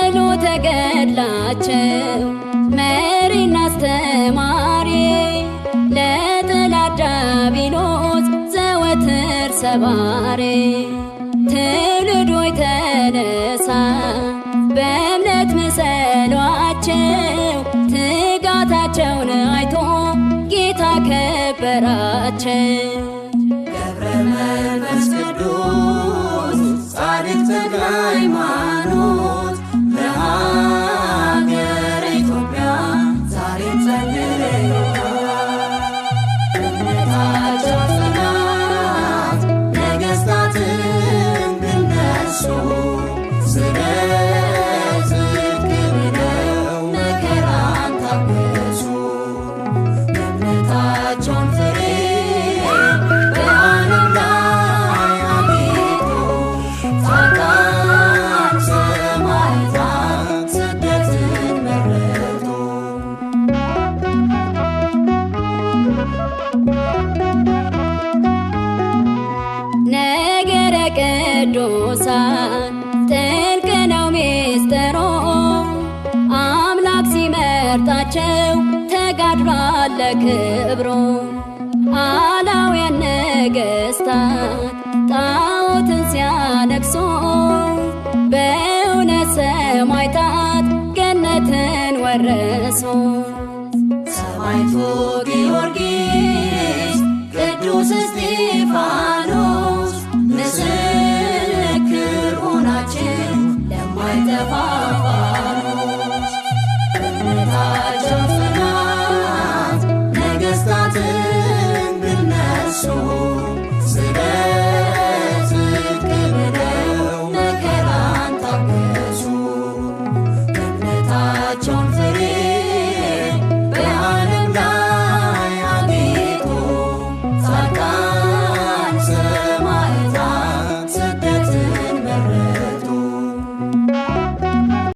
ጸሎተ ገድላቸው መሪና አስተማሪ ለጠላት ዲያብሎስ ዘወትር ሰባሪ ትውልድ ሆይ ተነሳ በእምነት ምሰሏቸው ትጋታቸውን አይቶ ጌታ ከበራቸው። ገብረ መንፈስ ቅዱስ ጻድቅ ተክለ ሃይማኖት ለሀገረ ኢትዮጵያ ዛሬም ጸልዩላት። እምነታቸው ጽናት ነገሥታትን ቢነሱ ስለ ጽድቅ ብለው መከራን ታገሱ። የእምነታቸውን ፍሬ በዓለም ላይ አግኝቶ ጻድቃን ሰማዕታት ስደትን መረጡ። ነገረ ቅዱሳን ጥልቅ ነው ሚስጥሩ አምላክ ሲመርጣቸው ተጋድሏል ለክብሩ። አላውያን ነገሥታት ጣዖትን ሲያነግሡ በእውነት ሰማዕታት ገነትን ወረሱ። ሰማዕቱ ጊዮርጊስ ቅዱስ እስጢፋኖስ ምስክር ሆናችሁ ለማይጠፋ